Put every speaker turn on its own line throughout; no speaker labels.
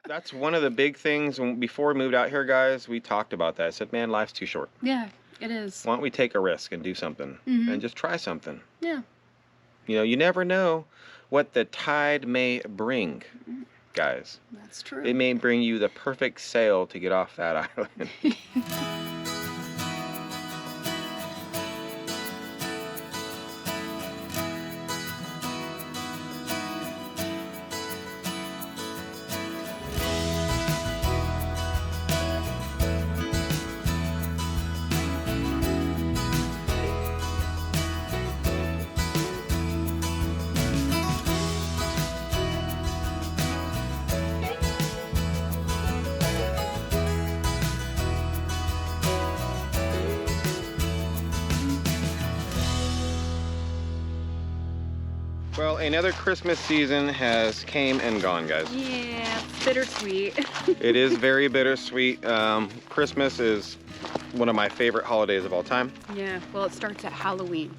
That's one of the big things. Before we moved out here, guys, we talked about that. I said, man, life's too short.
Yeah, it is.
Why don't we take a risk and do something and just try something?
Yeah.
You know, you never know what the tide may bring, guys.
That's true.
It may bring you the perfect sail to get off that island. Well, another Christmas season has came and gone, guys.
Yeah, it's bittersweet.
It is very bittersweet. Christmas is one of my favorite holidays of all time.
Yeah, well, it starts at Halloween,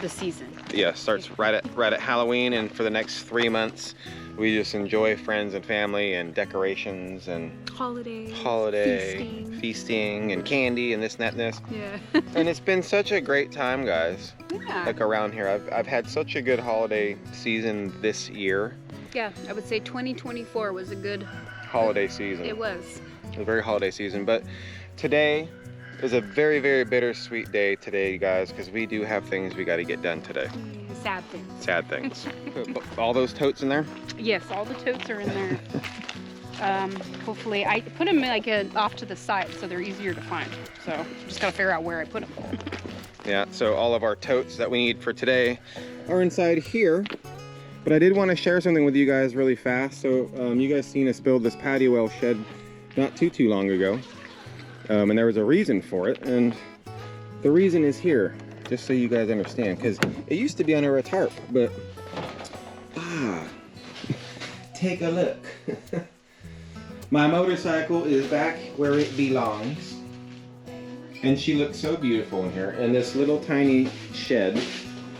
the season.
Yeah, starts right at Halloween, and for the next 3 months, we just enjoy friends and family and decorations and holiday feasting and candy and this and that and this.
Yeah.
And it's been such a great time, guys.
Yeah.
Like around here, I've had such a good holiday season this year.
Yeah, I would say 2024 was a good
Holiday season.
It was.
A very holiday season, but today is a very, very bittersweet day today, guys, because we do have things we got to get done today.
Sad things.
Sad things. All those totes in there?
Yes, all the totes are in there. Hopefully, I put them like off to the side so they're easier to find. So just gotta figure out where I put them.
Yeah, so all of our totes that we need for today are inside here. But I did want to share something with you guys really fast. So you guys seen us build this patio well shed not too long ago. And there was a reason for it. And the reason is here, just so you guys understand. Because it used to be under a tarp, but take a look. My motorcycle is back where it belongs. And she looks so beautiful in here. And this little tiny shed,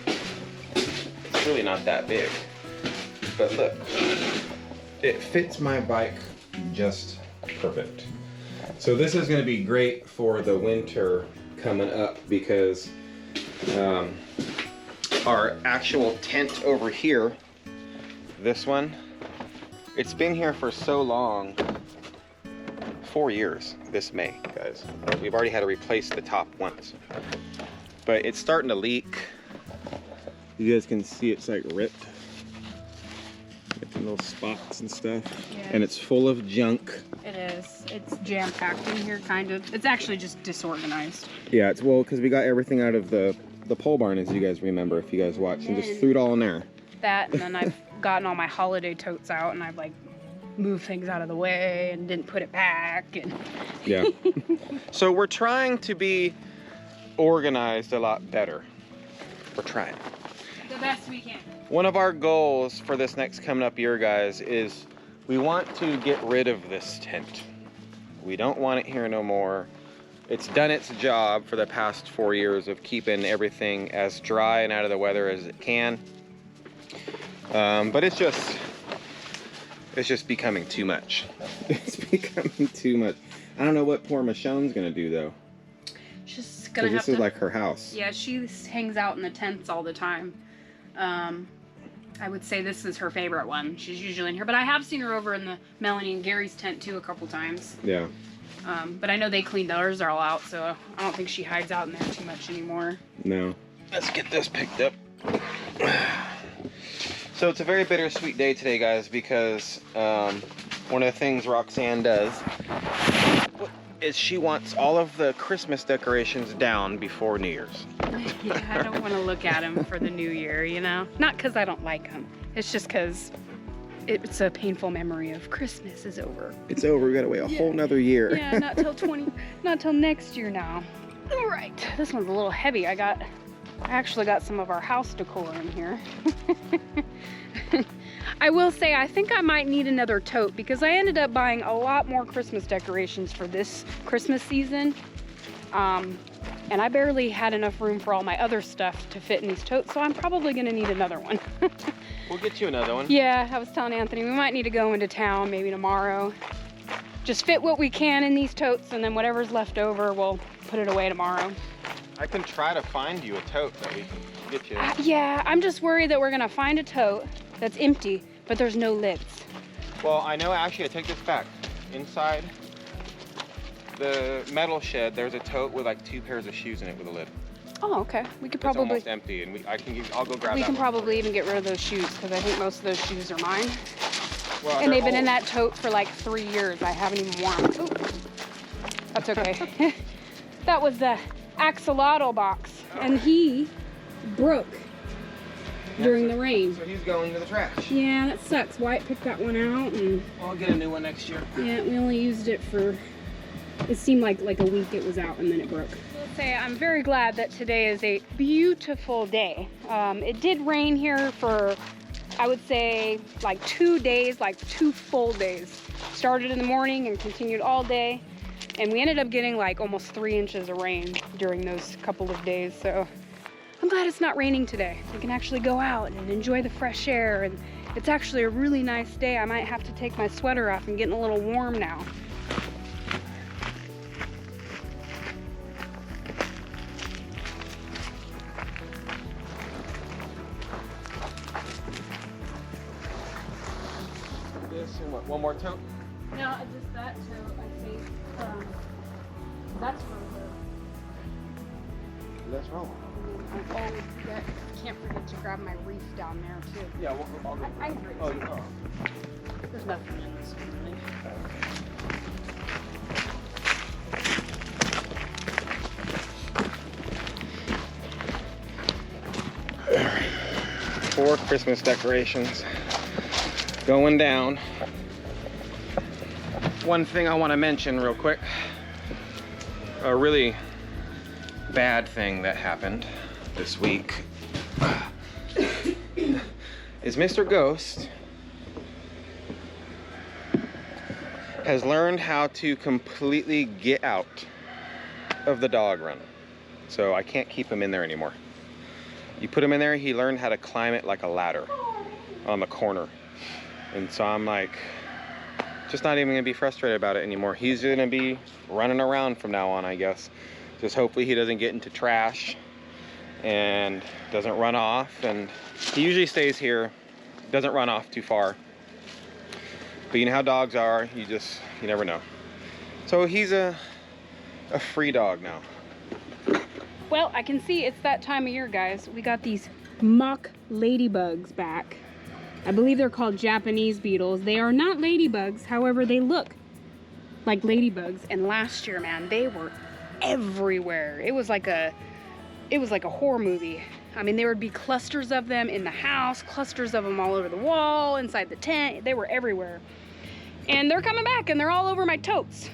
it's really not that big. But look, it fits my bike just perfect. So this is going to be great for the winter coming up because our actual tent over here, this one, it's been here for so long, 4 years this May, guys. We've already had to replace the top once. But it's starting to leak. You guys can see it's like ripped. Little spots and stuff. Yeah. And it's full of junk.
It is. It's jam-packed in here, kind of. It's actually just disorganized.
Yeah, it's well because we got everything out of the pole barn, as you guys remember if you guys watched, and just threw it all in there.
That, and then I've gotten all my holiday totes out, and I've like moved things out of the way and didn't put it back. And
yeah. So we're trying to be organized a lot better. We're trying.
The best we can.
One of our goals for this next coming up year, guys, is we want to get rid of this tent. We don't want it here no more. It's done its job for the past 4 years of keeping everything as dry and out of the weather as it can. But it's just becoming too much. It's becoming too much. I don't know what poor Michonne's gonna do though.
She's gonna have to.
This is like her house.
Yeah, she hangs out in the tents all the time. I would say this is her favorite one. She's usually in here, but I have seen her over in the Melanie and Gary's tent too a couple times.
Yeah.
But I know they cleaned theirs all out, so I don't think she hides out in there too much anymore.
No. Let's get this picked up. So it's a very bittersweet day today, guys, because one of the things Roxane does is she wants all of the Christmas decorations down before New Year's.
Yeah, I don't want to look at them for the new year, you know? Not because I don't like them. It's just because it's a painful memory of Christmas is over.
It's over. We gotta wait a whole nother year.
Yeah, not till next year now. All right, this one's a little heavy. I actually got some of our house decor in here. I will say, I think I might need another tote because I ended up buying a lot more Christmas decorations for this Christmas season. And I barely had enough room for all my other stuff to fit in these totes, so I'm probably gonna need another one.
We'll get you another one.
Yeah, I was telling Anthony we might need to go into town maybe tomorrow. Just fit what we can in these totes, and then whatever's left over, we'll put it away tomorrow.
I can try to find you a tote that we can get you.
Yeah, I'm just worried that we're gonna find a tote that's empty, but there's no lids.
Well, I know, actually, I take this back. Inside the metal shed, there's a tote with like 2 pairs of shoes in it with a lid.
Oh, okay. We could
It's
probably.
almost empty, and I'll go grab
We
that
can
one.
probably even get rid of those shoes because I think most of those shoes are mine.
Well,
And they've been in
old.
that tote for like 3 years. I haven't even worn them. Ooh. That's okay. That was the axolotl box, and he broke during the rain.
So he's going to the trash.
Yeah, that sucks. Wyatt picked that one out, and
I'll get a new one next year.
yeah, we only used it for. It seemed like a week it was out, and then it broke. I'll say I'm very glad that today is a beautiful day. It did rain here for, I would say, like 2 days, like 2 full days. Started in the morning and continued all day. And we ended up getting like almost 3 inches of rain during those couple of days. So I'm glad it's not raining today. We can actually go out and enjoy the fresh air. And it's actually a really nice day. I might have to take my sweater off and getting a little warm now.
This and what, one more tote?
No, just that tote, I think. That's for
Let's roll.
I always forget. Can't forget to grab my Reef down there too.
Yeah, I'll go.
I can
Oh, oh.
There's nothing in this one really.
Four Christmas decorations going down. One thing I want to mention real quick, a really bad thing that happened this week is Mr. Ghost has learned how to completely get out of the dog run. So I can't keep him in there anymore. You put him in there, he learned how to climb it like a ladder on the corner. And so I'm like, just not even gonna be frustrated about it anymore. He's gonna be running around from now on, I guess. Just hopefully he doesn't get into trash and doesn't run off. And he usually stays here, doesn't run off too far. But you know how dogs are, you never know. So he's a free dog now.
Well, I can see it's that time of year, guys. We got these mock ladybugs back. I believe they're called Japanese beetles. They are not ladybugs, however, they look like ladybugs. And last year, man, they were everywhere. It was like a horror movie. I mean, there would be clusters of them in the house, clusters of them all over the wall, inside the tent. They were everywhere. And they're coming back, and they're all over my totes.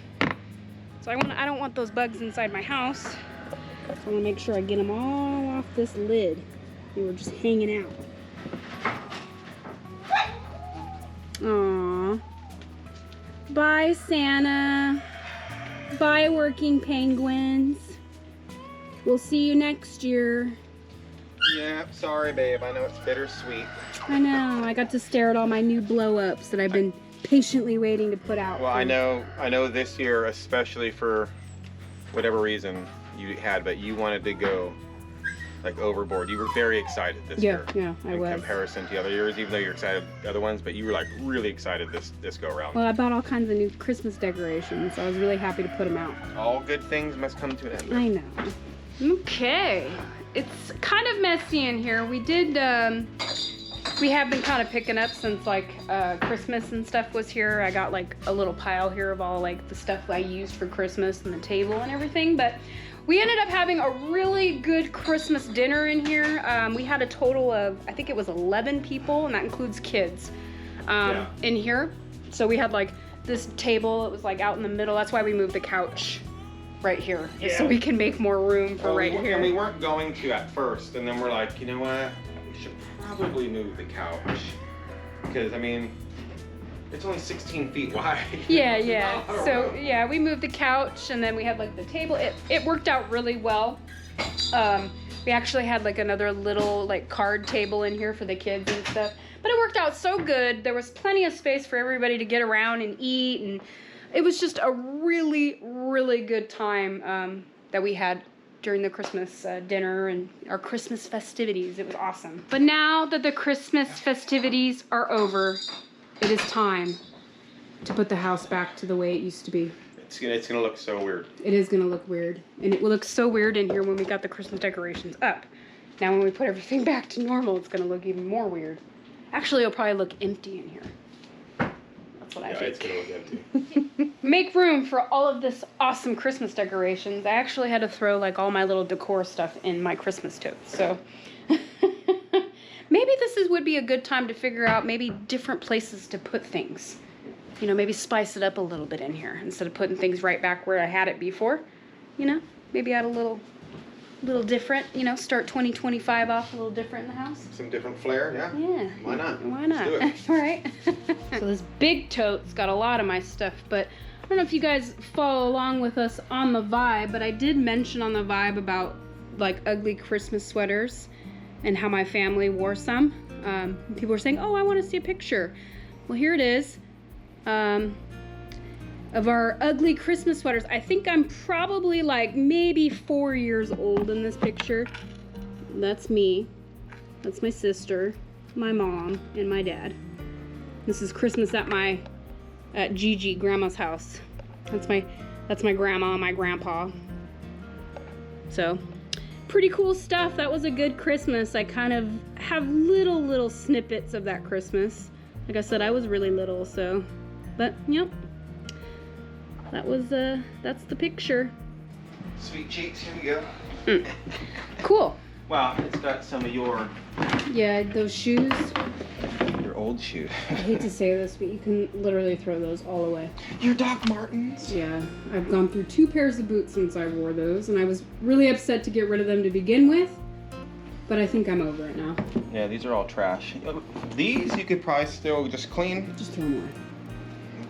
So I don't want those bugs inside my house. So I want to make sure I get them all off this lid. They were just hanging out. Aww. Bye, Santa. Bye, working penguins. We'll see you next year.
Yeah, sorry, babe. I know it's bittersweet.
I know. I got to stare at all my new blow-ups that I've been patiently waiting to put out.
Well, I know this year, especially for whatever reason you had, but you wanted to go like overboard. You were very excited this year.
Yeah, I was.
In comparison to the other years, even though you're excited the other ones, but you were like really excited this go around.
Well, I bought all kinds of new Christmas decorations, so I was really happy to put them out.
All good things must come to an end.
I know. Okay. It's kind of messy in here. We have been kind of picking up since like Christmas and stuff was here. I got like a little pile here of all like the stuff I used for Christmas and the table and everything, but we ended up having a really good Christmas dinner in here. We had a total of, I think it was 11 people, and that includes kids in here. So we had like this table, it was like out in the middle. That's why we moved the couch right here, so we can make more room for here.
And we weren't going to at first, and then we're like, you know what? We should probably move the couch. Because, I mean, it's only 16 feet wide.
Yeah. So, yeah, we moved the couch, and then we had, like, the table. It worked out really well. We actually had, like, another little, like, card table in here for the kids and stuff. But it worked out so good. There was plenty of space for everybody to get around and eat, and it was just a really, really good time that we had during the Christmas dinner and our Christmas festivities. It was awesome. But now that the Christmas festivities are over, it is time to put the house back to the way it used to be.
It's gonna look so weird.
It is gonna look weird. And it will look so weird in here when we got the Christmas decorations up. Now when we put everything back to normal, it's gonna look even more weird. Actually, it'll probably look empty in here. That's what I think.
It's gonna look empty.
Make room for all of this awesome Christmas decorations. I actually had to throw like all my little decor stuff in my Christmas tote. So maybe would be a good time to figure out maybe different places to put things. You know, maybe spice it up a little bit in here instead of putting things right back where I had it before. You know, maybe add a little different, you know, start 2025 off a little different in the house.
Some different flair, yeah?
Yeah.
Why not?
Why not?
Let's do
All right. So this big tote's got a lot of my stuff, but I don't know if you guys follow along with us on the vibe, but I did mention on the vibe about like ugly Christmas sweaters and how my family wore some. People were saying, oh, I want to see a picture. Well, here it is. Of our ugly Christmas sweaters. I think I'm probably like maybe 4 years old in this picture. That's me. That's my sister, my mom, and my dad. This is Christmas at Gigi, grandma's house. That's my grandma and my grandpa. So, pretty cool stuff. That was a good Christmas. I kind of have little snippets of that Christmas. Like I said, I was really little, so, but yep. That's the picture.
Sweet cheeks, here we go.
Cool.
Wow, it's got some of your
those shoes.
Your old shoes.
I hate to say this, but you can literally throw those all away.
Your Doc Martens.
Yeah, I've gone through 2 pairs of boots since I wore those, and I was really upset to get rid of them to begin with, but I think I'm over it now.
Yeah, these are all trash. These you could probably still just clean.
Just throw them away.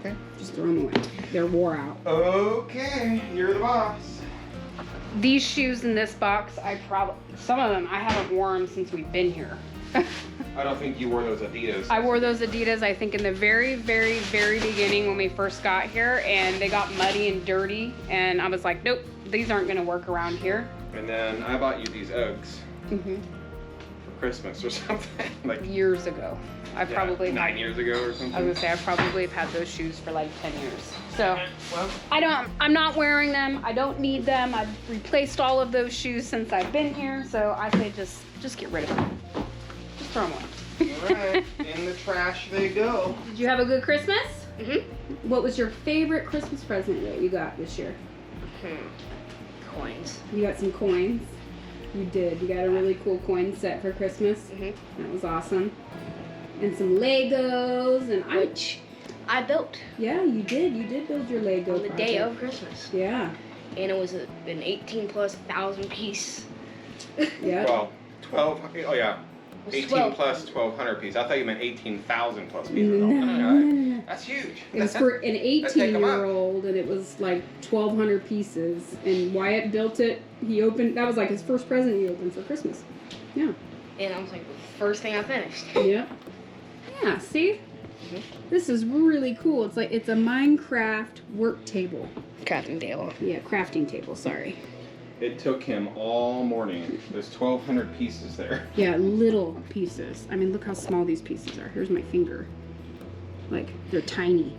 Okay.
Just throw them away. They're wore out.
Okay, you're the boss.
These shoes in this box, some of them, I haven't worn them since we've been here.
I don't think you wore those Adidas.
I wore those Adidas, I think, in the very beginning when we first got here, and they got muddy and dirty, and I was like, nope, these aren't gonna work around here.
And then I bought you these Uggs
Mm-hmm.
for Christmas or something. Like
years ago. I probably
9 years ago or something.
I was gonna say I probably have had those shoes for like 10 years. So
Well,
I'm not wearing them. I don't need them. I've replaced all of those shoes since I've been here. So I say just get rid of them. Just throw them away.
all right, in the trash they go.
Did you have a good Christmas?
Mm-hmm.
What was your favorite Christmas present that you got this year?
Coins.
You got some coins. You did. You got a really cool coin set for Christmas.
Mm-hmm.
That was awesome. And some Legos and
Which I built
yeah, you did. You did build your Lego
on the day
project.
of Christmas.
Yeah.
And it was an 18,000+ piece.
Yeah.
Well, 12. Oh yeah.
It was
18
12.
plus 1,200 pieces. I thought you meant 18,000 plus pieces.
No.
That's huge.
It was for an
Let's take 'em out.
18-year-old, and it was like 1,200 pieces. And Wyatt built it. He opened. That was like his first present he opened for Christmas. Yeah.
And I was like, the first thing I finished.
Yep. Yeah. See, this is really cool. It's a Minecraft work table.
Crafting table.
Yeah, crafting table. Sorry.
It took him all morning. There's 1,200 pieces there.
Yeah, little pieces. I mean, look how small these pieces are. Here's my finger. Like, they're tiny.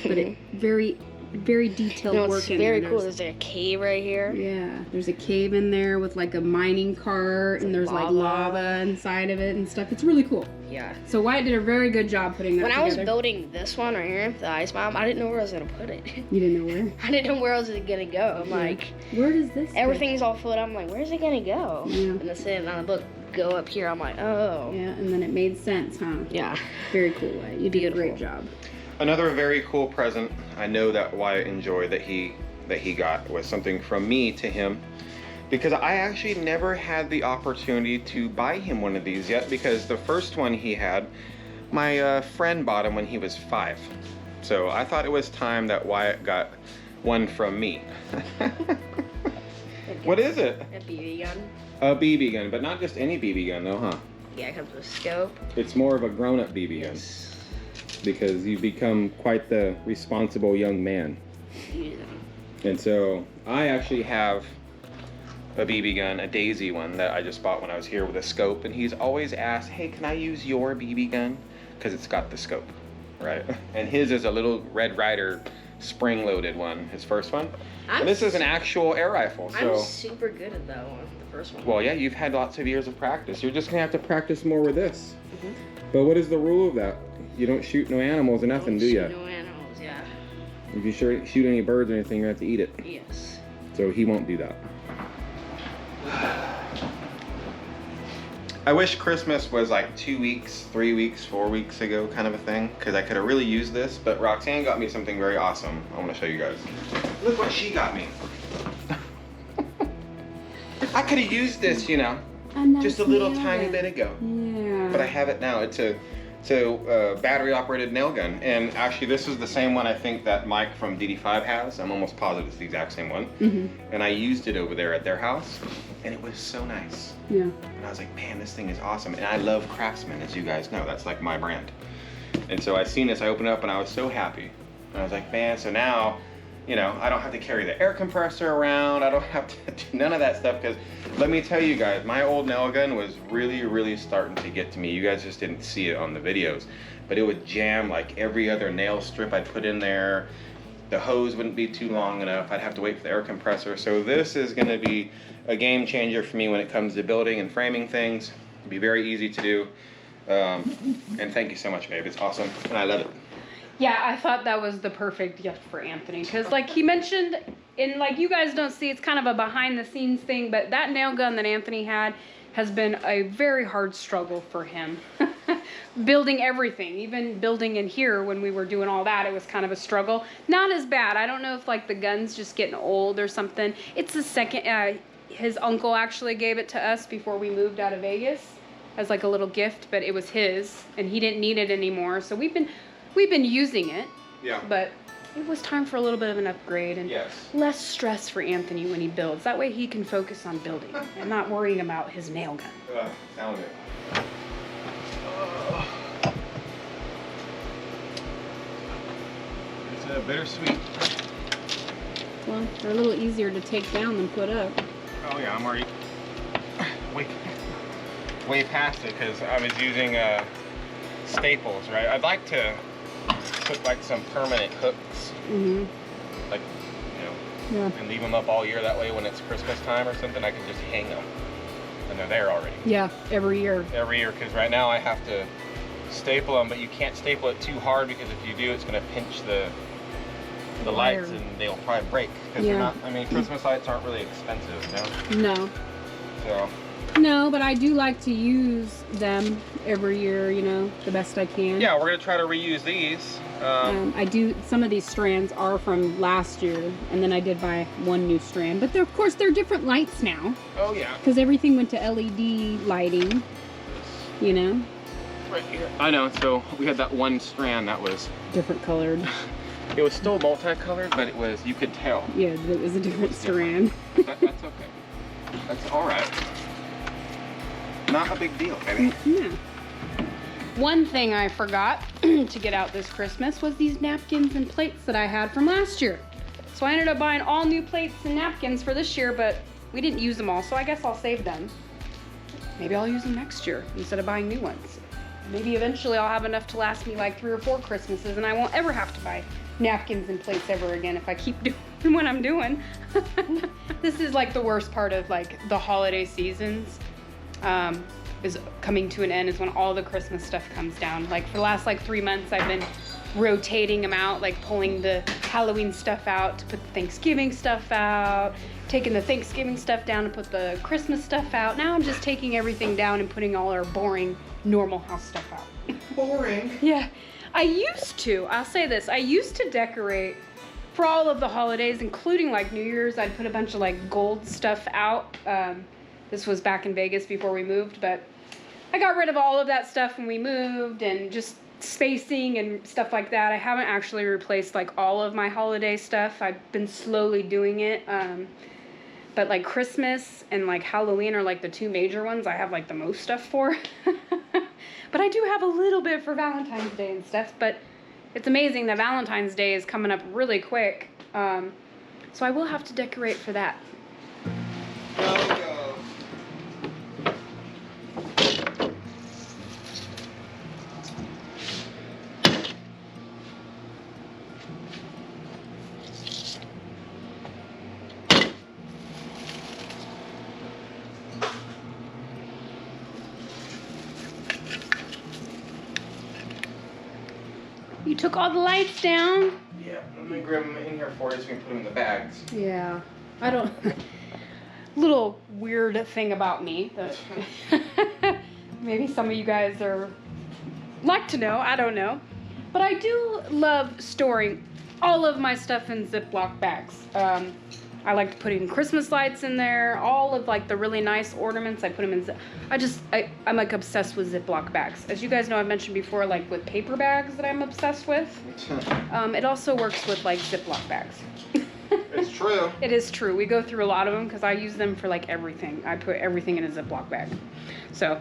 But it very detailed
No,
work
it's
in
very
there.
cool. There's like a cave right here.
Yeah, there's a cave in there with like a mining cart, and there's like lava inside of it and stuff. It's really cool.
Yeah.
So Wyatt did a very good job putting that
When
together.
I was building this one right here, the ice bomb, I didn't know where I was gonna put it.
You didn't know where?
I didn't know where I was gonna go. I'm like,
Where does this go?
everything's all filled up. I'm like, where's it gonna go?
Yeah.
And it's in on the book, go up here. I'm like, oh.
Yeah, and then it made sense, huh?
Yeah.
Very cool, Wyatt. You did a great job.
Another very cool present I know that Wyatt enjoyed that he got was something from me to him, because I actually never had the opportunity to buy him one of these yet, because the first one he had, my friend bought him when he was 5. So I thought it was time that Wyatt got one from me. What is it?
A BB gun.
A BB gun, but not just any BB gun though, huh?
Yeah, it comes with a scope.
It's more of a grown-up BB gun because you become quite the responsible young man.
Yeah.
And so I actually have a BB gun, a Daisy one that I just bought when I was here with a scope, and he's always asked, hey, can I use your BB gun? Because it's got the scope, right? And his is a little Red Ryder spring-loaded one, his first one. And this is an actual air rifle. So.
I'm super good at that one, the first one.
Well, yeah, you've had lots of years of practice. You're just gonna have to practice more with this.
Mm-hmm.
But what is the rule of that? You don't shoot no animals or nothing, do you?
No animals, yeah.
If you shoot any birds or anything, you have to eat it.
Yes.
So he won't do that. I wish Christmas was like 2 weeks, 3 weeks, 4 weeks ago kind of a thing, because I could have really used this, but Roxane got me something very awesome. I want to show you guys. Look what she got me. I could have used this, you know, just a little tiny bit ago.
Yeah.
But I have it now. It's a battery operated nail gun. And actually this is the same one I think that Mike from DD5 has. I'm almost positive it's the exact same one.
Mm-hmm.
And I used it over there at their house and it was so nice.
Yeah.
And I was like, man, this thing is awesome. And I love Craftsman, as you guys know. That's like my brand. And so I seen this, I opened it up and I was so happy. And I was like, man, so now, you know, I don't have to carry the air compressor around. I don't have to do none of that stuff, because let me tell you guys, my old nail gun was really, really starting to get to me. You guys just didn't see it on the videos, but it would jam like every other nail strip I'd put in there. The hose wouldn't be too long enough. I'd have to wait for the air compressor. So this is gonna be a game changer for me when it comes to building and framing things. It'll be very easy to do. And thank you so much, babe. It's awesome, and I love it.
Yeah, I thought that was the perfect gift for Anthony, because like he mentioned, and like you guys don't see, it's kind of a behind the scenes thing, but that nail gun that Anthony had has been a very hard struggle for him. Building everything, even building in here when we were doing all that, it was kind of a struggle. Not as bad. I don't know if like the gun's just getting old or something. It's the second, his uncle actually gave it to us before we moved out of Vegas as like a little gift, but it was his and he didn't need it anymore. So we've been using it.
Yeah. But
it was time for a little bit of an upgrade and
yes,
less stress for Anthony when he builds. That way he can focus on building and not worrying about his nail gun.
Sound it. It's a bittersweet.
Well, they're a little easier to take down than put up.
Oh yeah, I'm already way past it because I was using staples, right? I'd like to put like some permanent hooks, like, you know, and leave them up all year. That way when it's Christmas time or something, I can just hang them and they're there already.
Yeah, every year.
Every year, because right now I have to staple them, but you can't staple it too hard because if you do, it's going to pinch the lights and they'll probably break. Because they're not, I mean, Christmas lights aren't really expensive, you know?
No.
So.
No, but I do like to use them every year, you know, the best I can.
Yeah, we're going to try to reuse these.
I do, some of these strands are from last year, and then I did buy one new strand. But they're, of course, they're different lights now.
Oh, yeah.
Because everything went to LED lighting, you know?
Right here. I know, so we had that one strand that was...
different colored.
It was still multicolored, but it was, you could tell.
Yeah, it was a different strand.
That's okay. That's all right. Not a big deal, baby.
No. One thing I forgot to get out this Christmas was these napkins and plates that I had from last year. So I ended up buying all new plates and napkins for this year, but we didn't use them all, so I guess I'll save them. Maybe I'll use them next year instead of buying new ones. Maybe eventually I'll have enough to last me like 3 or 4 Christmases and I won't ever have to buy napkins and plates ever again if I keep doing what I'm doing. This is like the worst part of like the holiday seasons. Is coming to an end is when all the Christmas stuff comes down. Like for the last like 3 months I've been rotating them out, like pulling the Halloween stuff out to put the Thanksgiving stuff out, taking the Thanksgiving stuff down to put the Christmas stuff out. Now I'm just taking everything down and putting all our boring normal house stuff out.
Boring.
Yeah, I'll say this, I used to decorate for all of the holidays, including like New Year's. I'd put a bunch of like gold stuff out. This was back in Vegas before we moved, but I got rid of all of that stuff when we moved and just spacing and stuff like that. I haven't actually replaced like all of my holiday stuff. I've been slowly doing it. But like Christmas and like Halloween are like the 2 major ones I have like the most stuff for. But I do have a little bit for Valentine's Day and stuff, but it's amazing that Valentine's Day is coming up really quick. So I will have to decorate for that.
Go.
You took all the lights down?
Yeah, let me grab them in here for you so we can put them in the bags.
Yeah. I don't... Little weird thing about me that maybe some of you guys are like to know, I don't know. But I do love storing all of my stuff in Ziploc bags. I like putting Christmas lights in there, all of like the really nice ornaments, I put them in I'm like obsessed with Ziploc bags. As you guys know, I've mentioned before, like with paper bags that I'm obsessed with. It also works with like Ziploc bags.
It's true.
It is true. We go through a lot of them because I use them for like everything. I put everything in a Ziploc bag. So,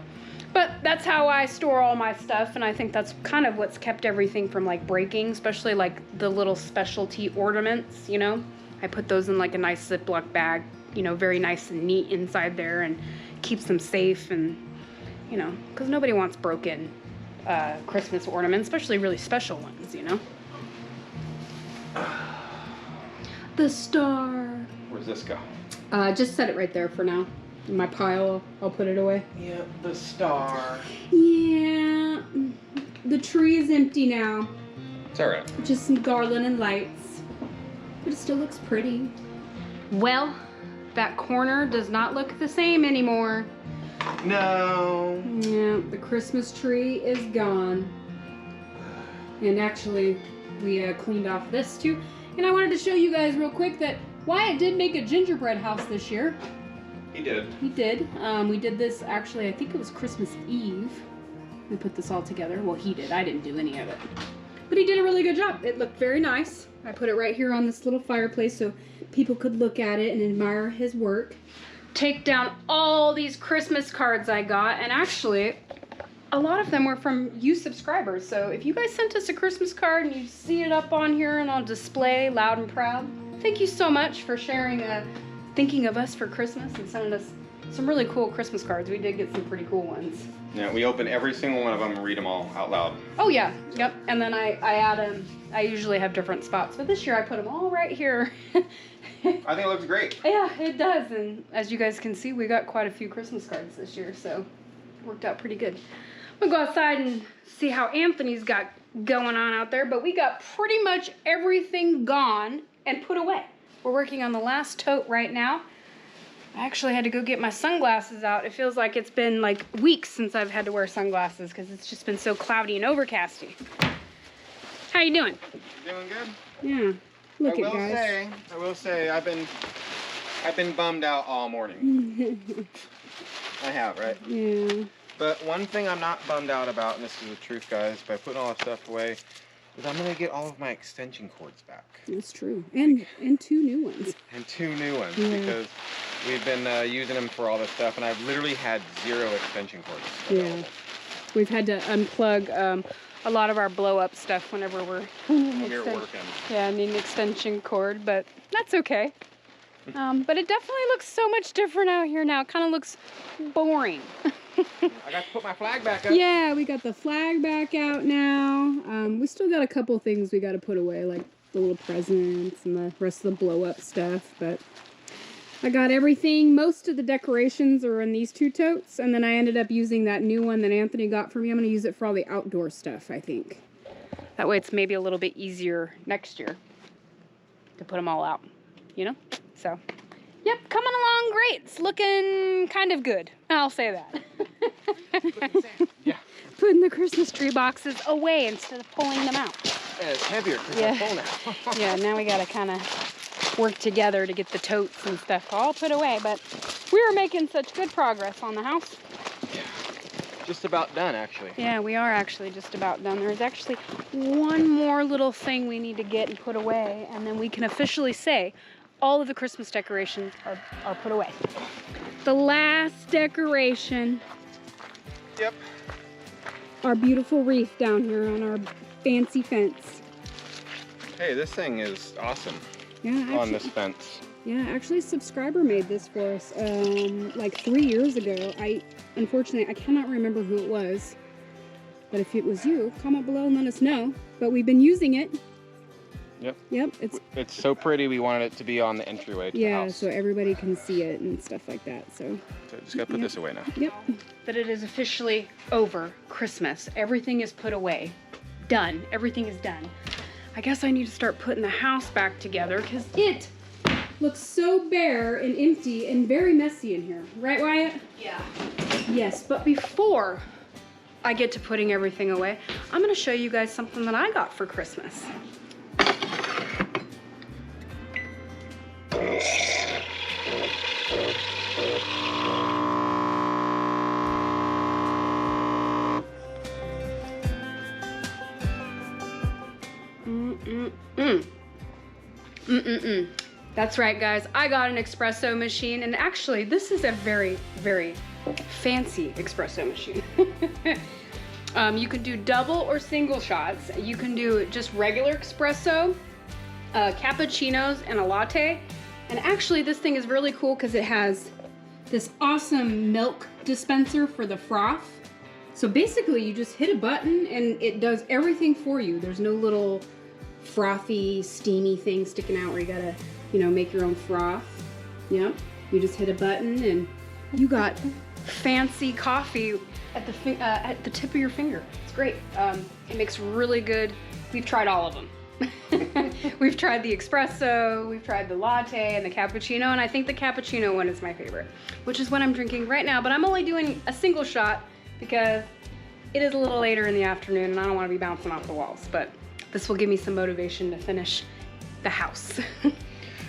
but that's how I store all my stuff, and I think that's kind of what's kept everything from like breaking, especially like the little specialty ornaments, you know? I put those in like a nice Ziploc bag, you know, very nice and neat inside there, and keeps them safe, and, you know, because nobody wants broken Christmas ornaments, especially really special ones, you know? The star.
Where's this go?
Just set it right there for now. In my pile, I'll put it away.
Yeah, the star.
Yeah. The tree is empty now.
It's alright.
Just some garland and lights. But it still looks pretty. Well, that corner does not look the same anymore.
No.
Yeah, the Christmas tree is gone. And actually, we cleaned off this too. And I wanted to show you guys real quick that Wyatt did make a gingerbread house this year.
He did.
He did. We did this actually, I think it was Christmas Eve. We put this all together. Well, he did. I didn't do any of it. But he did a really good job. It looked very nice. I put it right here on this little fireplace so people could look at it and admire his work. Take down all these Christmas cards I got, and actually, a lot of them were from you subscribers. So if you guys sent us a Christmas card and you see it up on here and on display loud and proud, thank you so much for sharing, thinking of us for Christmas and sending us some really cool Christmas cards. We did get some pretty cool ones.
Yeah, we open every single one of them and read them all out loud.
Oh yeah, yep. And then I add them. I usually have different spots, but this year I put them all right here.
I think it looks great.
Yeah, it does. And as you guys can see, we got quite a few Christmas cards this year, so it worked out pretty good. I'm gonna go outside and see how Anthony's got going on out there, but we got pretty much everything gone and put away. We're working on the last tote right now. I actually had to go get my sunglasses out. It feels like it's been like weeks since I've had to wear sunglasses because it's just been so cloudy and overcasty. How you doing?
Doing good?
Yeah. Look at guys.
I will say, I've been bummed out all morning. I have, right?
Yeah.
But one thing I'm not bummed out about, and this is the truth, guys, by putting all this stuff away, is I'm gonna get all of my extension cords back.
That's true. And 2 new ones.
And 2 new ones,
yeah.
because we've been using them for all this stuff, and I've literally had 0 extension cords available.
Yeah. We've had to unplug a lot of our blow-up stuff whenever we're
You're working.
Yeah, I need an extension cord, but that's okay. But it definitely looks so much different out here now. It kind of looks boring.
I got to put my flag back up.
Yeah, we got the flag back out now. We still got a couple things we got to put away, like the little presents and the rest of the blow-up stuff, but I got everything. Most of the decorations are in these 2 totes, and then I ended up using that new one that Anthony got for me. I'm going to use it for all the outdoor stuff, I think. That way it's maybe a little bit easier next year to put them all out, you know? So, yep, coming along great. It's looking kind of good. I'll say that.
Yeah.
Putting the Christmas tree boxes away instead of pulling them out.
Yeah, it's heavier because I'm full now.
Yeah, now we got to kind of work together to get the totes and stuff all put away, but we were making such good progress on the house.
Yeah. Just about done, actually.
Yeah, we are actually just about done. There's actually one more little thing we need to get and put away, and then we can officially say all of the Christmas decorations are put away. The last decoration.
Yep.
our beautiful Reef down here on our fancy fence.
Hey, this thing is awesome.
Yeah, actually,
on this fence.
Yeah, actually a subscriber made this for us like 3 years ago. Unfortunately, I cannot remember who it was. But if it was you, comment below and let us know. But we've been using it.
Yep.
Yep.
It's so pretty, we wanted it to be on the entryway to the house.
So everybody can see it and stuff like that. So
Just gotta put this away now.
Yep. But it is officially over. Christmas. Everything is put away. Done. Everything is done. I guess I need to start putting the house back together because it looks so bare and empty and very messy in here. Right, Wyatt?
Yeah.
Yes, but before I get to putting everything away, I'm gonna show you guys something that I got for Christmas. That's right, guys. I got an espresso machine, and actually, this is a very, very fancy espresso machine. You can do double or single shots. You can do just regular espresso, cappuccinos, and a latte. And actually, this thing is really cool because it has this awesome milk dispenser for the froth. So basically, you just hit a button and it does everything for you. There's no little frothy, steamy thing sticking out where you gotta, make your own froth. Yep. You just hit a button and you got fancy coffee at the tip of your finger. It's great. It makes really good. We've tried all of them. We've tried the espresso, we've tried the latte and the cappuccino, and I think the cappuccino one is my favorite, which is what I'm drinking right now, but I'm only doing a single shot because it is a little later in the afternoon and I don't want to be bouncing off the walls, but this will give me some motivation to finish the house.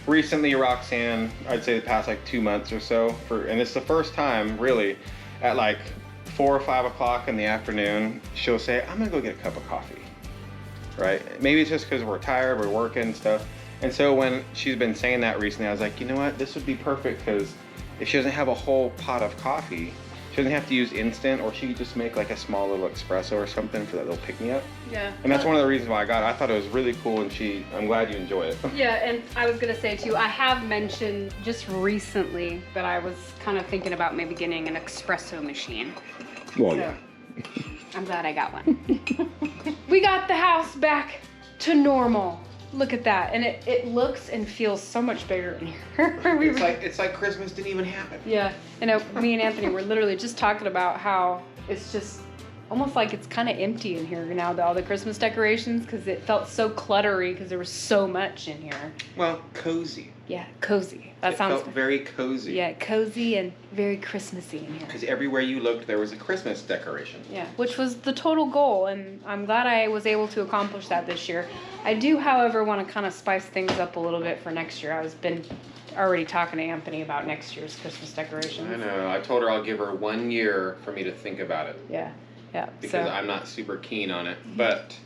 Recently, Roxane, I'd say the past like 2 months or so, and it's the first time really at like 4 or 5 o'clock in the afternoon, she'll say, I'm gonna go get a cup of coffee. Right? Maybe it's just because we're tired, we're working and stuff. And so when she's been saying that recently, I was like, you know what? This would be perfect because if she doesn't have a whole pot of coffee, she doesn't have to use instant, or she could just make like a small little espresso or something for that little pick-me-up.
Yeah.
And that's one of the reasons why I got it. I thought it was really cool, and I'm glad you enjoy it.
Yeah, and I was gonna say too, I have mentioned just recently that I was kind of thinking about maybe getting an espresso machine.
Well, yeah.
I'm glad I got one. We got the house back to normal. Look at that. And it looks and feels so much bigger in here.
It's like Christmas didn't even happen.
Yeah. Me and Anthony were literally just talking about how it's just almost like it's kind of empty in here now, all the Christmas decorations, because it felt so cluttery because there was so much in here.
Well, cozy.
Yeah, cozy. That
it
sounds
felt very cozy.
Yeah, cozy and very Christmassy in here.
Because everywhere you looked, there was a Christmas decoration.
Yeah, which was the total goal, and I'm glad I was able to accomplish that this year. I do, however, want to kind of spice things up a little bit for next year. I've been already talking to Anthony about next year's Christmas decorations.
I know. I told her I'll give her 1 year for me to think about it.
Yeah, yeah.
Because I'm not super keen on it, but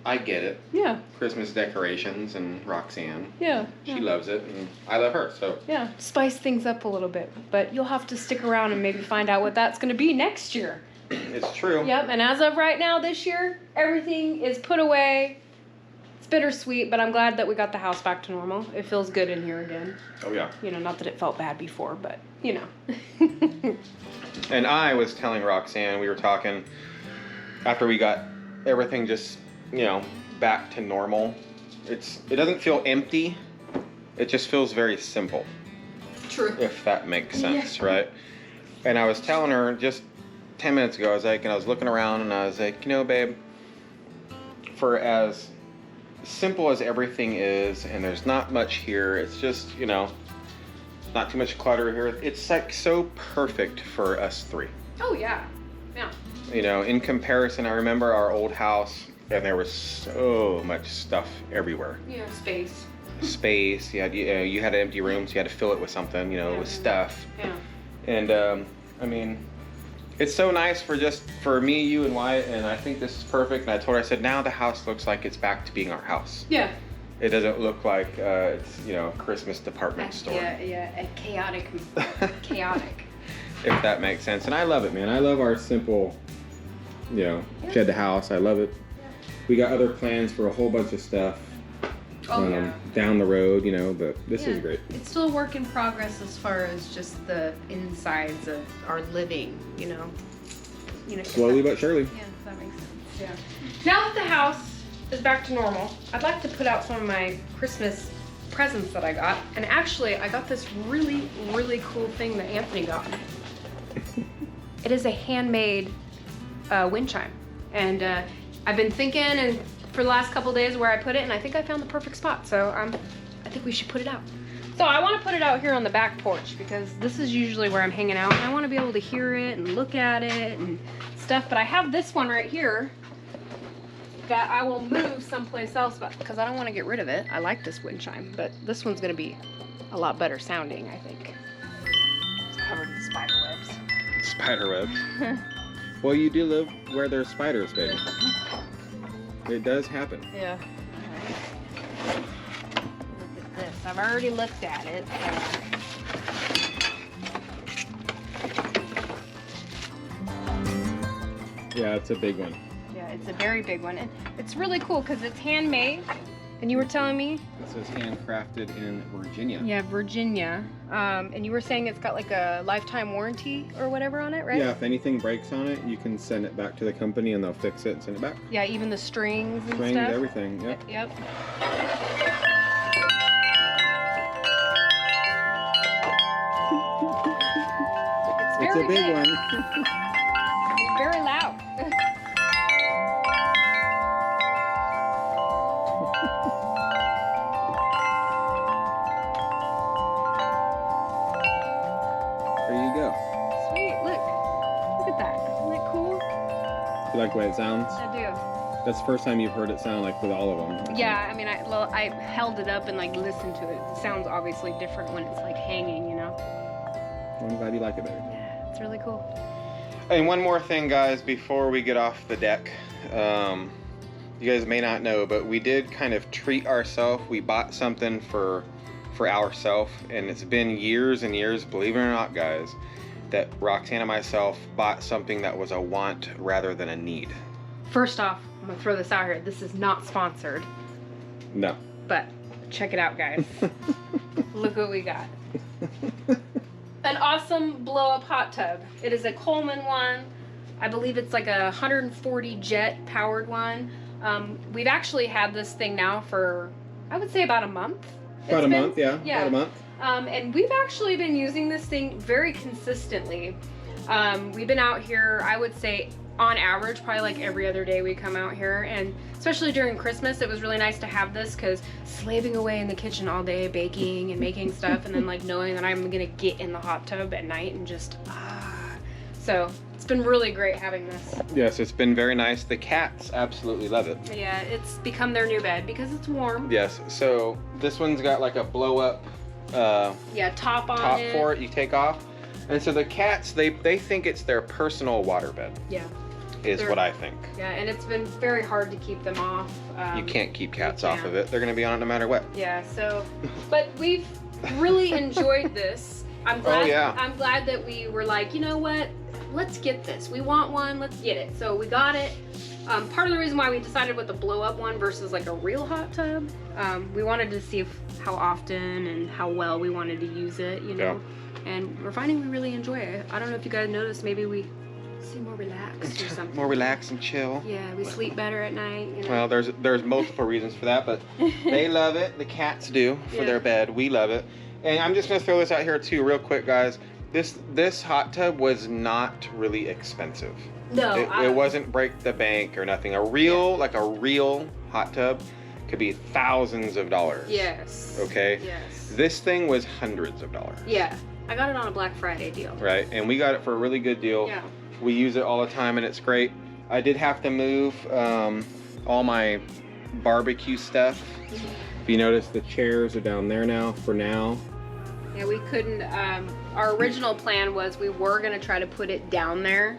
I get it.
Yeah.
Christmas decorations and Roxane.
Yeah.
She loves it, and I love her, so.
Yeah, spice things up a little bit, but you'll have to stick around and maybe find out what that's going to be next year.
It's true.
Yep, and as of right now this year, everything is put away. It's bittersweet, but I'm glad that we got the house back to normal. It feels good in here again.
Oh, yeah.
Not that it felt bad before, but,
And I was telling Roxane, we were talking, after we got everything just, back to normal, it doesn't feel empty, it just feels very simple.
True.
If that makes sense, right? And I was telling her just 10 minutes ago, I was looking around and I was like, babe, for as simple as everything is, and there's not much here, it's just, not too much clutter here, it's like so perfect for us three.
Oh, yeah. Yeah.
In comparison, I remember our old house, and there was so much stuff everywhere.
Yeah, space.
You had an empty room, so you had to fill it with something, with stuff.
Yeah.
And it's so nice for me, you, and Wyatt, and I think this is perfect. And I told her, I said, now the house looks like it's back to being our house.
Yeah.
It doesn't look like it's a Christmas department store.
Yeah, chaotic. Chaotic.
If that makes sense. And I love it, man. I love our simple you know, shed the house. I love it. We got other plans for a whole bunch of stuff down the road, you know, but this is great.
It's still a work in progress as far as just the insides of our living, you know.
Slowly but surely.
Yeah, if that makes sense. Yeah. Now that the house is back to normal, I'd like to put out some of my Christmas presents that I got. And actually, I got this really, really cool thing that Anthony got me. It is a handmade wind chime. And I've been thinking and for the last couple days where I put it, and I think I found the perfect spot. So I think we should put it out. So I want to put it out here on the back porch because this is usually where I'm hanging out, and I want to be able to hear it and look at it and stuff. But I have this one right here that I will move someplace else because I don't want to get rid of it. I like this wind chime, but this one's going to be a lot better sounding, I think. It's covered in spider webs.
Spider webs? Well, you do live where there's spiders, baby. It does happen.
Yeah. Look at this. I've already looked at it.
Yeah, it's a big one.
Yeah, it's a very big one. And it's really cool because it's handmade. And you were telling me?
This is handcrafted in Virginia.
Yeah, Virginia. And you were saying it's got like a lifetime warranty or whatever on it, right?
Yeah, if anything breaks on it, you can send it back to the company and they'll fix it and send it back.
Yeah, even the strings and
Strings,
stuff.
everything, yep.
Yep.
It's a big one.
It's very loud.
There you go.
Sweet, look. Look at that. Isn't that cool?
You like the way it sounds?
I do.
That's the first time you've heard it sound like with all of them.
Yeah, I mean, I held it up and like listened to it. It sounds obviously different when it's like hanging, you know?
I'm glad you like it, baby.
Yeah, it's really cool.
And one more thing, guys, before we get off the deck. You guys may not know, but we did kind of treat ourselves. We bought something for ourselves, and it's been years and years, believe it or not, guys, that Roxane and myself bought something that was a want rather than a need.
First off, I'm gonna throw this out here. This is not sponsored,
No.
but check it out, guys. Look what we got. An awesome blow-up hot tub. It is a Coleman one. I believe it's like a 140 jet powered one. We've actually had this thing now for, I would say, about a month.
About a month, yeah. About a month.
And we've actually been using this thing very consistently. We've been out here, I would say, on average, probably like every other day we come out here. And especially during Christmas, it was really nice to have this because slaving away in the kitchen all day, baking and making stuff, and then like knowing that I'm gonna get in the hot tub at night and just, So it's been really great having this.
Yes, it's been very nice. The cats absolutely love it.
Yeah, it's become their new bed because it's warm.
Yes, so this one's got like a blow up
top on it.
for it you take off. And so the cats, they think it's their personal waterbed.
Yeah.
Is what I think.
Yeah, and it's been very hard to keep them off.
You can't keep cats off of it. They're going to be on it no matter what.
Yeah, so, but we've really enjoyed this. I'm glad,
Oh, yeah.
I'm glad that we were like, you know what? Let's get this. We want one. Let's get it. So we got it. Part of the reason why we decided with the blow up one versus like a real hot tub, we wanted to see how often and how well we wanted to use it, you know. Yeah. And we're finding we really enjoy it. I don't know if you guys noticed, maybe we seem more relaxed or something.
More relaxed and chill.
Yeah, we sleep better at night. You know?
Well, there's multiple reasons for that, but they love it. The cats do for their bed. We love it. And I'm just gonna throw this out here too, real quick, guys. This hot tub was not really expensive.
No,
it wasn't break the bank or nothing. A real hot tub could be thousands of dollars.
Yes.
Okay.
Yes.
This thing was hundreds of dollars.
Yeah, I got it on a Black Friday deal.
Right, and we got it for a really good deal.
Yeah.
We use it all the time, and it's great. I did have to move all my barbecue stuff.
Mm-hmm.
If you notice, the chairs are down there now. For now.
Yeah, we couldn't. Our original plan was we were gonna try to put it down there,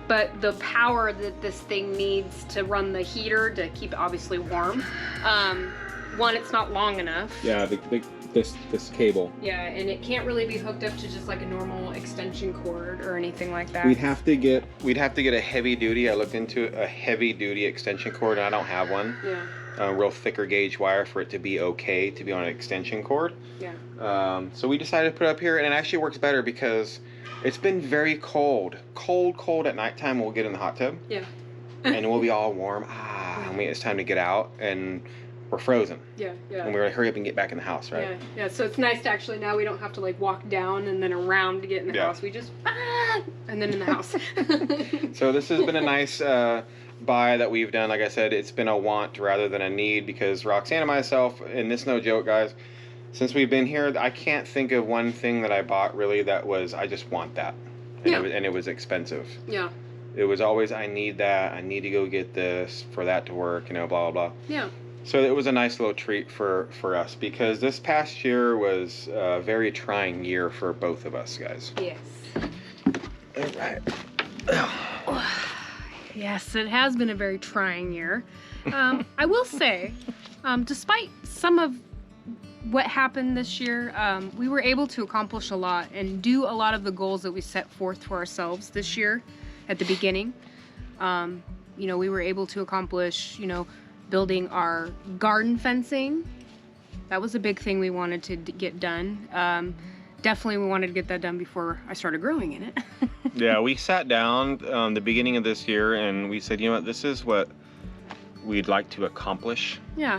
but the power that this thing needs to run the heater to keep it obviously warm. One, it's not long enough.
Yeah, the this cable.
Yeah, and it can't really be hooked up to just like a normal extension cord or anything like that.
We'd have to get a heavy duty. I looked into a heavy duty extension cord, and I don't have one.
Yeah.
Real thicker gauge wire for it to be okay to be on an extension cord.
Yeah.
So we decided to put it up here, and it actually works better because it's been very cold at nighttime. We'll get in the hot tub.
Yeah.
And we'll be all warm. And it's time to get out, and we're frozen.
Yeah, yeah.
And we're gonna hurry up and get back in the house, right?
Yeah, yeah. So it's nice to actually now we don't have to like walk down and then around to get in the house. We just and then in the house.
So this has been a nice buy that we've done. Like I said, it's been a want rather than a need because Roxane and myself, and this is no joke, guys. Since we've been here, I can't think of one thing that I bought really that was I just want that, and it was expensive.
Yeah.
It was always I need that. I need to go get this for that to work. Blah blah blah.
Yeah.
So it was a nice little treat for us because this past year was a very trying year for both of us, guys.
Yes.
All right.
Yes, it has been a very trying year. I will say, despite some of what happened this year, we were able to accomplish a lot and do a lot of the goals that we set forth for ourselves this year at the beginning. We were able to accomplish, building our garden fencing. That was a big thing we wanted to get done. Definitely we wanted to get that done before I started growing in it.
Yeah, we sat down the beginning of this year and we said, this is what we'd like to accomplish.
Yeah.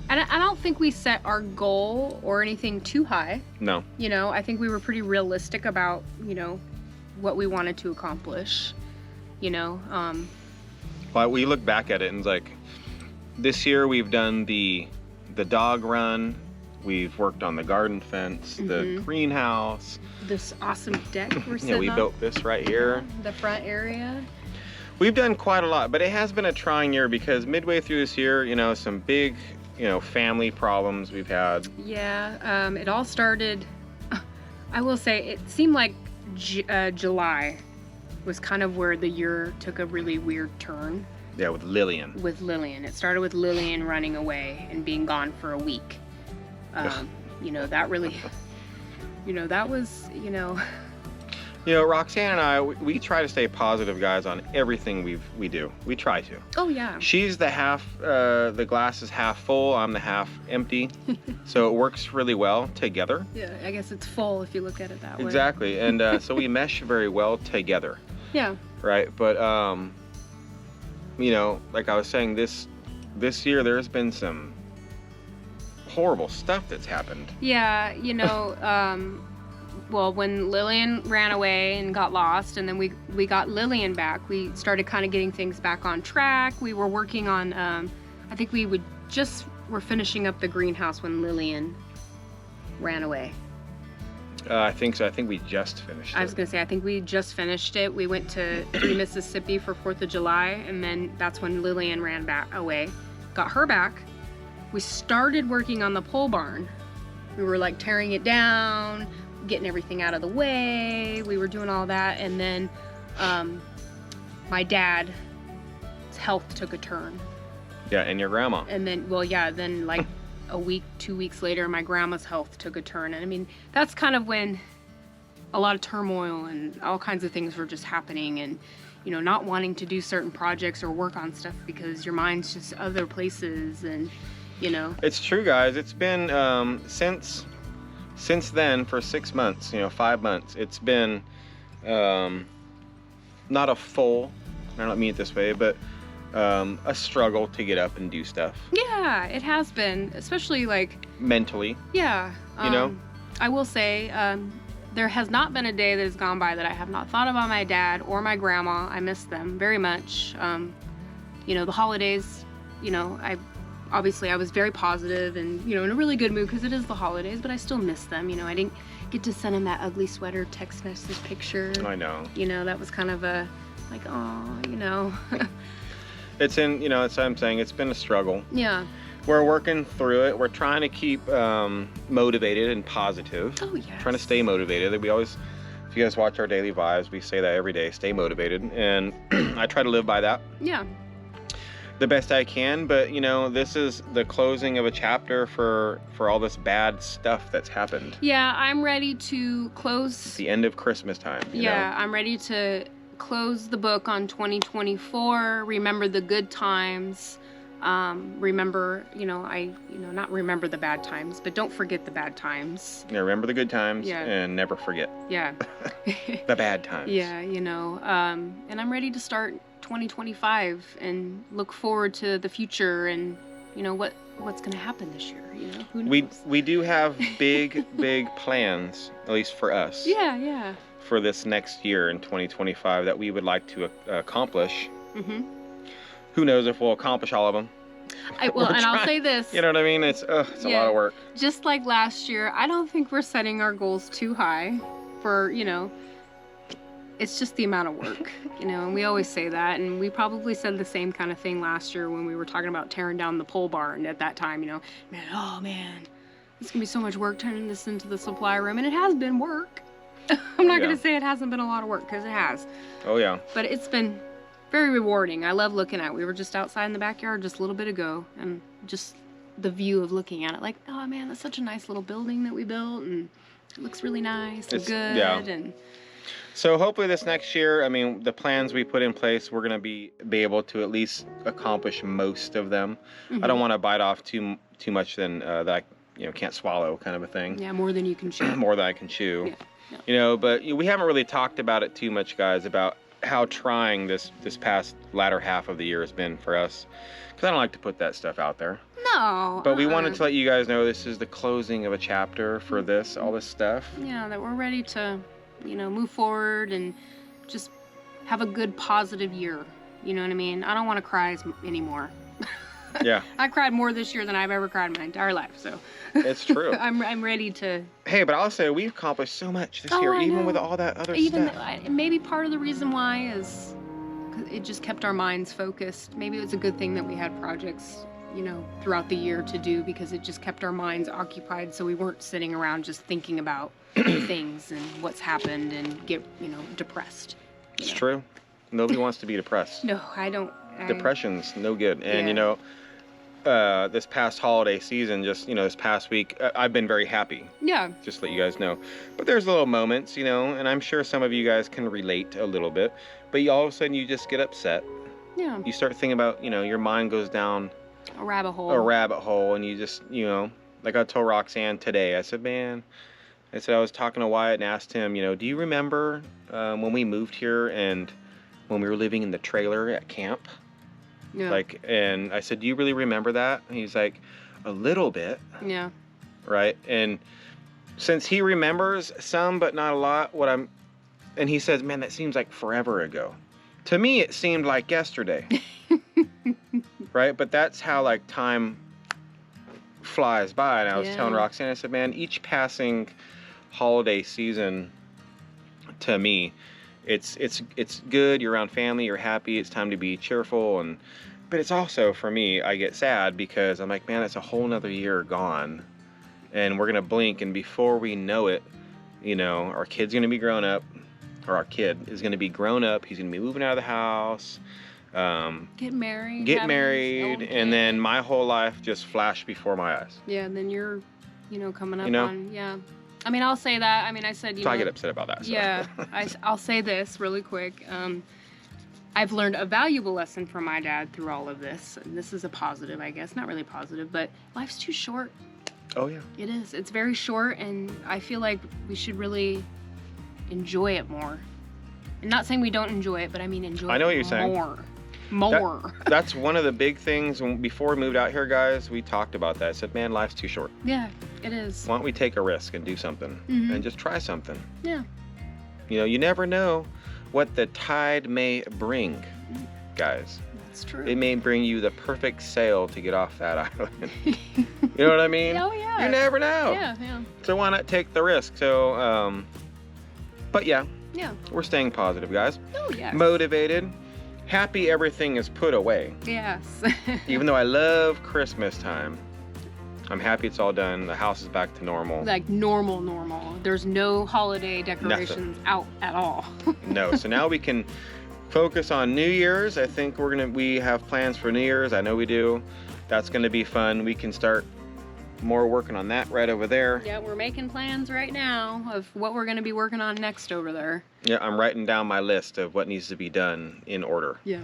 And I don't think we set our goal or anything too high.
No.
I think we were pretty realistic about, what we wanted to accomplish.
But we look back at it and it's like, this year we've done the dog run, we've worked on the garden fence, the greenhouse.
This awesome deck we're sitting on.
We built this right here.
The front area.
We've done quite a lot, but it has been a trying year because midway through this year, some big, family problems we've had.
Yeah, it all started, I will say, it seemed like July was kind of where the year took a really weird turn.
Yeah, with Lillian.
It started with Lillian running away and being gone for a week. That really, that was,
Roxane and I, we try to stay positive, guys, on everything we do. We try to.
Oh, yeah.
She's the the glass is half full, I'm the half empty. So it works really well together.
Yeah, I guess it's full if you look at it that way.
Exactly. And so we mesh very well together.
Yeah.
Right. But, like I was saying, this year there's been some horrible stuff that's happened.
Yeah, well, when Lillian ran away and got lost, and then we got Lillian back, we started kind of getting things back on track. We were working on, I think we're finishing up the greenhouse when Lillian ran away.
I think so. I think we just finished it.
I was going to say, I think we just finished it. We went to Mississippi for 4th of July, and then that's when Lillian ran away. Got her back. We started working on the pole barn. We were like tearing it down, getting everything out of the way. We were doing all that, and then my dad's health took a turn.
Yeah, and your grandma.
And then, then like a week, 2 weeks later, my grandma's health took a turn. And I mean, that's kind of when a lot of turmoil and all kinds of things were just happening, and not wanting to do certain projects or work on stuff because your mind's just other places, and
It's true, guys. It's been since then for 6 months, 5 months. It's been not a full, I don't mean it this way, but a struggle to get up and do stuff.
Yeah, it has been, especially like
mentally.
Yeah. I will say, there has not been a day that has gone by that I have not thought about my dad or my grandma. I miss them very much. The holidays, I was very positive and, in a really good mood because it is the holidays, but I still miss them. I didn't get to send him that ugly sweater text message picture.
I know.
That was kind of a, like, oh,
It's it's what I'm saying. It's been a struggle.
Yeah.
We're working through it. We're trying to keep motivated and positive.
Oh, yes.
Trying to stay motivated. We always, if you guys watch our daily vibes, we say that every day, stay motivated. And I try to live by that.
Yeah.
the best I can, but you know, this is the closing of a chapter for all this bad stuff that's happened.
Yeah, I'm ready to close.
It's the end of Christmas time. You know?
I'm ready to close the book on 2024. Remember the good times. Remember, not remember the bad times, but don't forget the bad times.
Yeah, remember the good times and never forget.
Yeah.
The bad times.
Yeah, and I'm ready to start 2025 and look forward to the future and, what's going to happen this year, Who knows?
We do have big plans, at least for us.
Yeah.
For this next year in 2025 that we would like to accomplish.
Mm-hmm.
Who knows if we'll accomplish all of them.
I'll say this.
You know what I mean? It's a lot of work.
Just like last year, I don't think we're setting our goals too high for, it's just the amount of work, and we always say that. And we probably said the same kind of thing last year when we were talking about tearing down the pole barn at that time, man, it's gonna be so much work turning this into the supply room. And it has been work. I'm not gonna say it hasn't been a lot of work, because it has.
Oh yeah.
But it's been very rewarding. I love looking at it. We were just outside in the backyard just a little bit ago, and just the view of looking at it, like, oh man, that's such a nice little building that we built, and it looks really nice and good. Yeah. And
so hopefully this next year, the plans we put in place, we're gonna be able to at least accomplish most of them. Mm-hmm. I don't want to bite off too much than that I can't swallow, kind of a thing.
Yeah, more than you can chew.
More than I can chew.
Yeah.
But we haven't really talked about it too much, guys, about how trying this past latter half of the year has been for us, because I don't like to put that stuff out there.
No.
But we wanted to let you guys know this is the closing of a chapter for all this stuff.
Yeah, that we're ready to, move forward and just have a good, positive year. You know what I mean? I don't want to cry anymore.
Yeah.
I cried more this year than I've ever cried in my entire life, so.
It's true.
I'm ready to.
Hey, but I'll say we've accomplished so much this year, even with all that other stuff.
Maybe part of the reason why is it just kept our minds focused. Maybe it was a good thing that we had projects, throughout the year to do, because it just kept our minds occupied, so we weren't sitting around just thinking about things and what's happened and get, depressed.
It's true. Nobody wants to be depressed.
No, I don't.
Depression's no good. And, this past holiday season, just, this past week, I've been very happy.
Yeah.
Just to let you guys know. But there's little moments, and I'm sure some of you guys can relate a little bit. But all of a sudden, you just get upset.
Yeah.
You start thinking about, your mind goes down
a rabbit hole.
And you just, like I told Roxane today, I said, I was talking to Wyatt and asked him, do you remember when we moved here and when we were living in the trailer at camp?
Yeah.
And I said, do you really remember that? And he's like, a little bit.
Yeah.
Right. And since he remembers some, but not a lot, and he says, man, that seems like forever ago. To me, it seemed like yesterday. Right. But that's how time flies by. And I was telling Roxane, I said, man, each passing holiday season to me, it's good. You're around family. You're happy. It's time to be cheerful. But it's also, for me, I get sad because I'm like, man, it's a whole nother year gone, and we're gonna blink, and before we know it, our kid's gonna be grown up, or our kid is gonna be grown up. He's gonna be moving out of the house,
get married,
and then my whole life just flashed before my eyes.
Yeah, and then you're, coming up on, yeah. I'll say that. I said,
I get upset about that. So.
Yeah, I'll say this really quick. I've learned a valuable lesson from my dad through all of this. And this is a positive, I guess. Not really positive, but life's too short.
Oh, yeah.
It is. It's very short, and I feel like we should really enjoy it more. And not saying we don't enjoy it, but enjoy it more.
I know what you're saying.
More.
That's one of the big things. Before we moved out here, guys, we talked about that. I said, man, life's too short.
Yeah, it is.
Why don't we take a risk and do something?
Mm-hmm.
And just try something?
Yeah.
You never know what the tide may bring, guys.
That's true.
It may bring you the perfect sail to get off that island. You know what I mean?
Oh, yeah.
You never know.
Yeah.
So why not take the risk? So, but yeah.
Yeah.
We're staying positive, guys.
Oh, yes.
Motivated. Happy everything is put away.
Yes.
Even though I love Christmas time, I'm happy it's all done. The house is back to normal.
Like normal. There's no holiday decorations out at all.
No. So now we can focus on New Year's. I think we have plans for New Year's. I know we do. That's gonna be fun. We can start more working on that right over there.
Yeah, we're making plans right now of what we're gonna be working on next over there.
Yeah, I'm writing down my list of what needs to be done in order.
Yeah.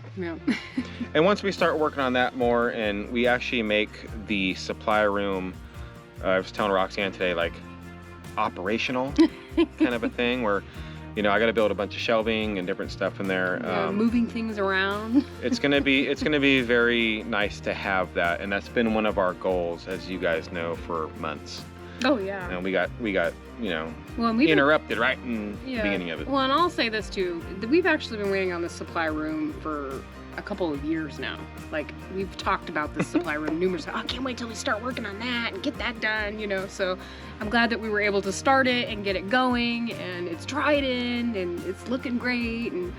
And once we start working on that more, and we actually make the supply room, I was telling Roxane today, like operational kind of a thing where, you know, I got to build a bunch of shelving and different stuff in there.
Moving things around.
It's gonna be very nice to have that, and that's been one of our goals, as you guys know, for months.
Oh yeah.
And we got you know,
well,
interrupted right in the beginning of it.
Well, and I'll say this too. We've actually been waiting on the supply room for a couple of years now. Like, we've talked about this supply room numerous times. I can't wait till we start working on that and get that done, you know. So I'm glad that we were able to start it and get it going, and it's dried in and it's looking great, and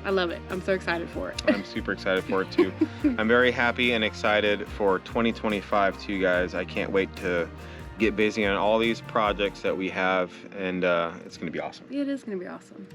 I love it. I'm so excited for it.
I'm super excited for it too. I'm very happy and excited for 2025 too, guys. I can't wait to get busy on all these projects that we have, and it's gonna be awesome.
It is gonna be awesome.